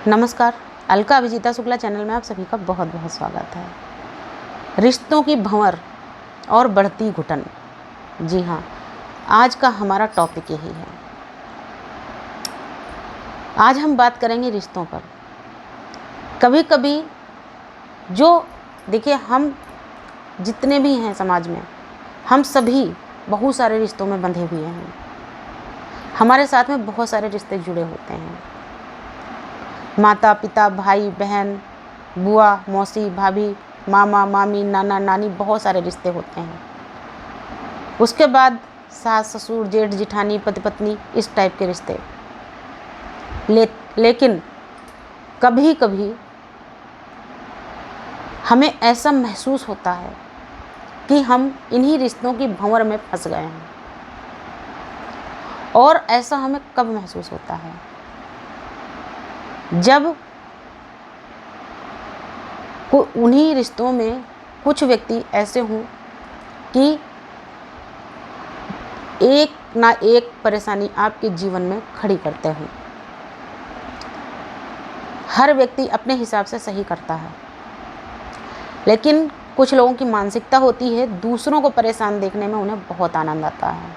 नमस्कार। अलका अभिजीता शुक्ला चैनल में आप सभी का बहुत बहुत स्वागत है। रिश्तों की भंवर और बढ़ती घुटन, जी हाँ, आज का हमारा टॉपिक यही है। आज हम बात करेंगे रिश्तों पर। कभी कभी देखिए, हम जितने भी हैं समाज में, हम सभी बहुत सारे रिश्तों में बंधे हुए हैं। हमारे साथ में बहुत सारे रिश्ते जुड़े होते हैं। माता पिता, भाई बहन, बुआ मौसी, भाभी, मामा मामी, नाना नानी, बहुत सारे रिश्ते होते हैं। उसके बाद सास ससुर, जेठ जिठानी, पति पत्नी, इस टाइप के रिश्ते। लेकिन कभी कभी हमें ऐसा महसूस होता है कि हम इन्हीं रिश्तों की भंवर में फंस गए हैं। और ऐसा हमें कब महसूस होता है? जब उन्हीं रिश्तों में कुछ व्यक्ति ऐसे हों कि एक ना एक परेशानी आपके जीवन में खड़ी करते हों। हर व्यक्ति अपने हिसाब से सही करता है, लेकिन कुछ लोगों की मानसिकता होती है, दूसरों को परेशान देखने में उन्हें बहुत आनंद आता है।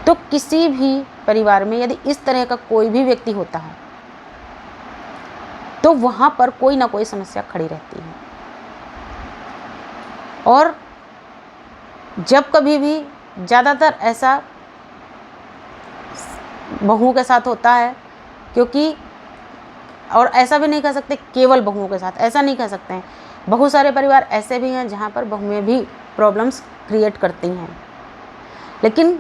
तो किसी भी परिवार में यदि इस तरह का कोई भी व्यक्ति होता है तो वहाँ पर कोई ना कोई समस्या खड़ी रहती है। और जब कभी भी, ज़्यादातर ऐसा बहुओं के साथ होता है, क्योंकि और ऐसा भी नहीं कह सकते केवल बहुओं के साथ, ऐसा नहीं कह सकते हैं। बहुत सारे परिवार ऐसे भी हैं जहाँ पर बहुएं भी प्रॉब्लम्स क्रिएट करती हैं, लेकिन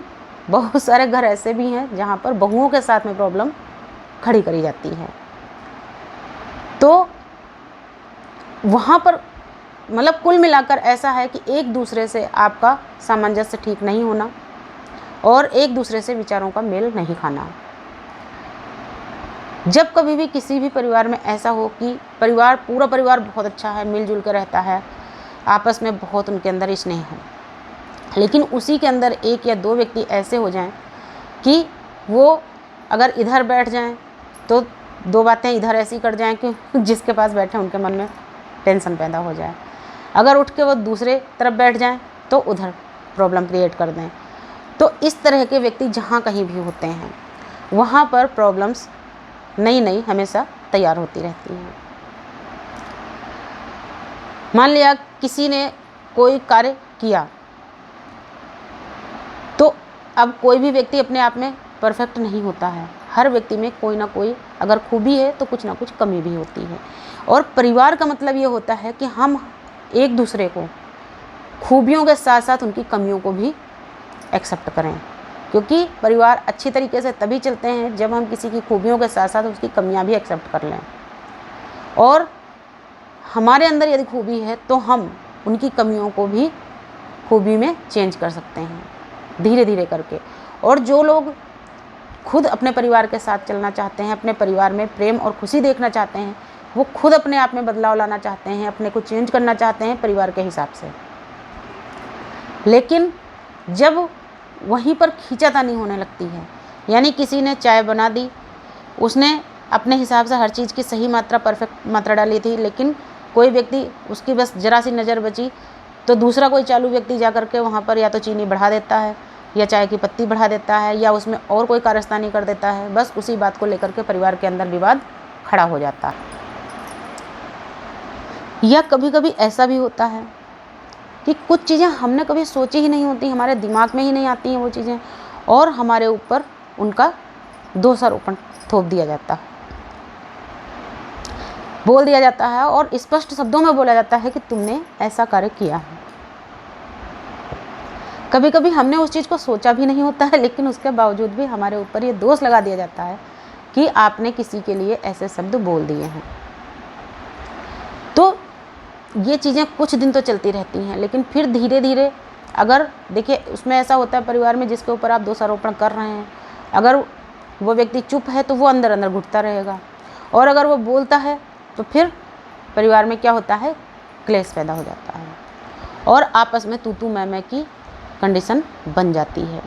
बहुत सारे घर ऐसे भी हैं जहाँ पर बहुओं के साथ में प्रॉब्लम खड़ी करी जाती है। तो वहाँ पर मतलब कुल मिलाकर ऐसा है कि एक दूसरे से आपका सामंजस्य ठीक नहीं होना और एक दूसरे से विचारों का मेल नहीं खाना। जब कभी भी किसी भी परिवार में ऐसा हो कि पूरा परिवार बहुत अच्छा है, मिलजुल कर रहता है, आपस में बहुत उनके अंदर स्नेह है, लेकिन उसी के अंदर एक या दो व्यक्ति ऐसे हो जाएं कि वो अगर इधर बैठ जाएं तो दो बातें इधर ऐसी कर जाएं कि जिसके पास बैठे उनके मन में टेंशन पैदा हो जाए। अगर उठ के वो दूसरे तरफ बैठ जाएं तो उधर प्रॉब्लम क्रिएट कर दें। तो इस तरह के व्यक्ति जहाँ कहीं भी होते हैं, वहाँ पर प्रॉब्लम्स नई हमेशा तैयार होती रहती हैं। मान लिया किसी ने कोई कार्य किया, तो अब कोई भी व्यक्ति अपने आप में परफेक्ट नहीं होता है। हर व्यक्ति में कोई ना कोई अगर खूबी है तो कुछ ना कुछ कमी भी होती है। और परिवार का मतलब ये होता है कि हम एक दूसरे को खूबियों के साथ साथ उनकी कमियों को भी एक्सेप्ट करें, क्योंकि परिवार अच्छी तरीके से तभी चलते हैं जब हम किसी की खूबियों के साथ साथ उसकी कमियां भी एक्सेप्ट कर लें। और हमारे अंदर यदि खूबी है तो हम उनकी कमियों को भी खूबी में चेंज कर सकते हैं धीरे धीरे करके। और जो लोग खुद अपने परिवार के साथ चलना चाहते हैं, अपने परिवार में प्रेम और खुशी देखना चाहते हैं, वो खुद अपने आप में बदलाव लाना चाहते हैं, अपने को चेंज करना चाहते हैं परिवार के हिसाब से। लेकिन जब वहीं पर खींचातानी होने लगती है, यानी किसी ने चाय बना दी, उसने अपने हिसाब से हर चीज़ की सही मात्रा, परफेक्ट मात्रा डाली थी, लेकिन कोई व्यक्ति, उसकी बस जरा सी नज़र बची तो दूसरा कोई चालू व्यक्ति जा करके वहाँ पर या तो चीनी बढ़ा देता है या चाय की पत्ती बढ़ा देता है या उसमें और कोई कारस्तानी कर देता है। बस उसी बात को लेकर के परिवार के अंदर विवाद खड़ा हो जाता है। या कभी कभी ऐसा भी होता है कि कुछ चीज़ें हमने कभी सोची ही नहीं होती, हमारे दिमाग में ही नहीं आती हैं वो चीज़ें, और हमारे ऊपर उनका दोषारोपण थोप दिया जाता है, बोल दिया जाता है और स्पष्ट शब्दों में बोला जाता है कि तुमने ऐसा कार्य किया है। कभी कभी हमने उस चीज़ को सोचा भी नहीं होता है, लेकिन उसके बावजूद भी हमारे ऊपर ये दोष लगा दिया जाता है कि आपने किसी के लिए ऐसे शब्द बोल दिए हैं। तो ये चीज़ें कुछ दिन तो चलती रहती हैं, लेकिन फिर धीरे धीरे, अगर देखिए उसमें ऐसा होता है परिवार में जिसके ऊपर आप दोषारोपण कर रहे हैं, अगर वो व्यक्ति चुप है तो वो अंदर अंदर घुटता रहेगा, और अगर वो बोलता है तो फिर परिवार में क्या होता है, क्लेश पैदा हो जाता है और आपस में तू तू मैं की कंडीशन बन जाती है।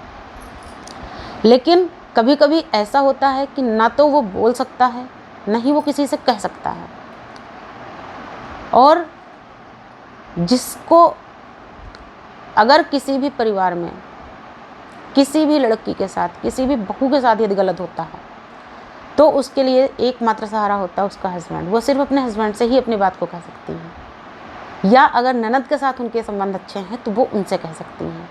लेकिन कभी कभी ऐसा होता है कि ना तो वो बोल सकता है नहीं वो किसी से कह सकता है। और जिसको अगर किसी भी परिवार में किसी भी लड़की के साथ, किसी भी बहू के साथ यदि गलत होता है तो उसके लिए एकमात्र सहारा होता है उसका हस्बैंड। वो सिर्फ अपने हस्बैंड से ही अपनी बात को कह सकती है, या अगर ननद के साथ उनके संबंध अच्छे हैं तो वो उनसे कह सकती हैं।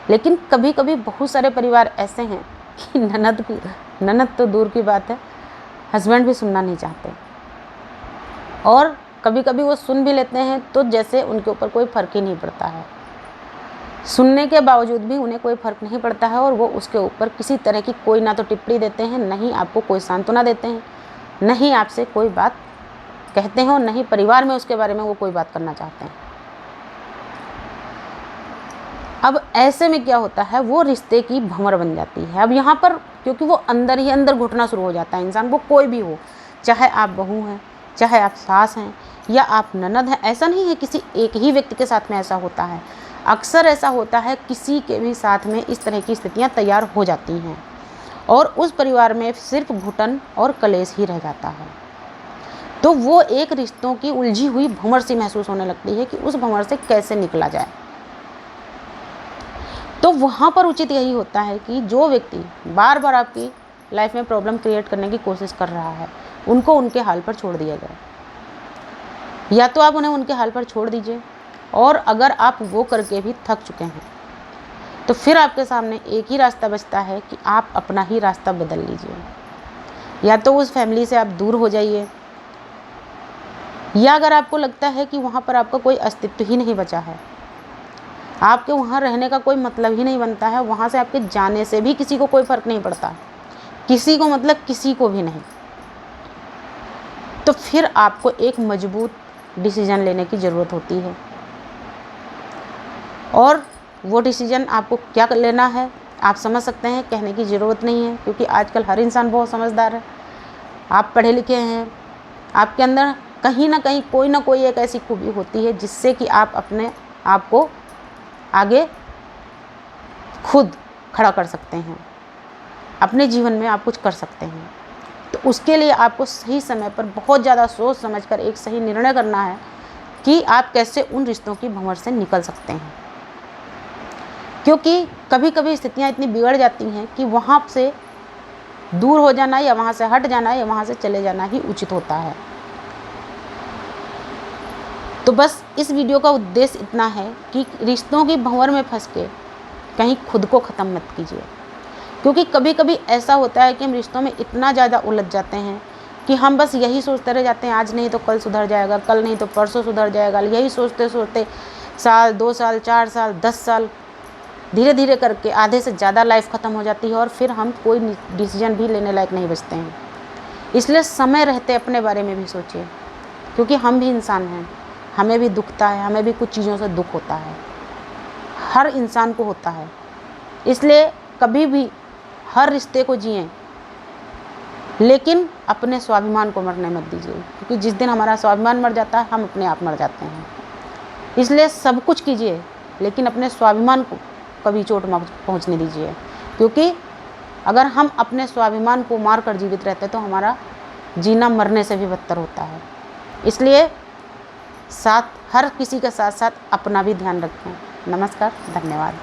लेकिन कभी कभी बहुत सारे परिवार ऐसे हैं कि ननद तो दूर की बात है, हस्बैंड भी सुनना नहीं चाहते, और कभी कभी वो सुन भी लेते हैं तो जैसे उनके ऊपर कोई फ़र्क ही नहीं पड़ता है। सुनने के बावजूद भी उन्हें कोई फ़र्क नहीं पड़ता है और वो उसके ऊपर किसी तरह की कोई ना तो टिप्पणी देते हैं, नहीं आपको कोई सांत्वना देते हैं, नहीं आपसे कोई बात कहते हैं, और नहीं परिवार में उसके बारे में वो कोई बात करना चाहते हैं। अब ऐसे में क्या होता है, वो रिश्ते की भंवर बन जाती है। अब यहाँ पर क्योंकि वो अंदर ही अंदर घुटना शुरू हो जाता है इंसान, वो कोई भी हो, चाहे आप बहू हैं, चाहे आप सास हैं, या आप ननद हैं। ऐसा नहीं है किसी एक ही व्यक्ति के साथ में ऐसा होता है, अक्सर ऐसा होता है किसी के भी साथ में इस तरह की स्थितियाँ तैयार हो जाती हैं और उस परिवार में सिर्फ घुटन और कलेश ही रह जाता है। तो वो एक रिश्तों की उलझी हुई भंवर सी महसूस होने लगती है कि उस भंवर से कैसे निकला जाए। तो वहाँ पर उचित यही होता है कि जो व्यक्ति बार बार आपकी लाइफ में प्रॉब्लम क्रिएट करने की कोशिश कर रहा है, उनको उनके हाल पर छोड़ दिया जाए। या तो आप उन्हें उनके हाल पर छोड़ दीजिए, और अगर आप वो करके भी थक चुके हैं तो फिर आपके सामने एक ही रास्ता बचता है कि आप अपना ही रास्ता बदल लीजिए। या तो उस फैमिली से आप दूर हो जाइए, या अगर आपको लगता है कि वहाँ पर आपका कोई अस्तित्व ही नहीं बचा है, आपके वहाँ रहने का कोई मतलब ही नहीं बनता है, वहाँ से आपके जाने से भी किसी को कोई फ़र्क नहीं पड़ता, किसी को मतलब किसी को भी नहीं, तो फिर आपको एक मजबूत डिसीजन लेने की ज़रूरत होती है। और वो डिसीजन आपको क्या लेना है आप समझ सकते हैं, कहने की ज़रूरत नहीं है, क्योंकि आजकल हर इंसान बहुत समझदार है। आप पढ़े लिखे हैं, आपके अंदर कहीं ना कहीं कोई ना कोई एक ऐसी खूबी होती है जिससे कि आप अपने आप को आगे खुद खड़ा कर सकते हैं, अपने जीवन में आप कुछ कर सकते हैं। तो उसके लिए आपको सही समय पर बहुत ज़्यादा सोच समझकर एक सही निर्णय करना है कि आप कैसे उन रिश्तों की भंवर से निकल सकते हैं। क्योंकि कभी कभी स्थितियाँ इतनी बिगड़ जाती हैं कि वहाँ से दूर हो जाना, या वहाँ से हट जाना, या वहाँ से चले जाना ही उचित होता है। तो बस इस वीडियो का उद्देश्य इतना है कि रिश्तों की भंवर में फंस के कहीं खुद को ख़त्म मत कीजिए। क्योंकि कभी कभी ऐसा होता है कि हम रिश्तों में इतना ज़्यादा उलझ जाते हैं कि हम बस यही सोचते रह जाते हैं, आज नहीं तो कल सुधर जाएगा, कल नहीं तो परसों सुधर जाएगा। यही सोचते सोचते साल, 2 साल, 4 साल, 10 साल धीरे धीरे करके आधे से ज़्यादा लाइफ ख़त्म हो जाती है, और फिर हम कोई डिसीजन भी लेने लायक नहीं बचते हैं। इसलिए समय रहते अपने बारे में भी सोचिए, क्योंकि हम भी इंसान हैं, हमें भी दुखता है, हमें भी कुछ चीज़ों से दुख होता है, हर इंसान को होता है। इसलिए कभी भी हर रिश्ते को जिएं, लेकिन अपने स्वाभिमान को मरने मत दीजिए, क्योंकि जिस दिन हमारा स्वाभिमान मर जाता है हम अपने आप मर जाते हैं। इसलिए सब कुछ कीजिए, लेकिन अपने स्वाभिमान को कभी चोट मत पहुंचने दीजिए, क्योंकि अगर हम अपने स्वाभिमान को मार कर जीवित रहते तो हमारा जीना मरने से भी बदतर होता है। इसलिए हर किसी के साथ साथ अपना भी ध्यान रखें। नमस्कार, धन्यवाद।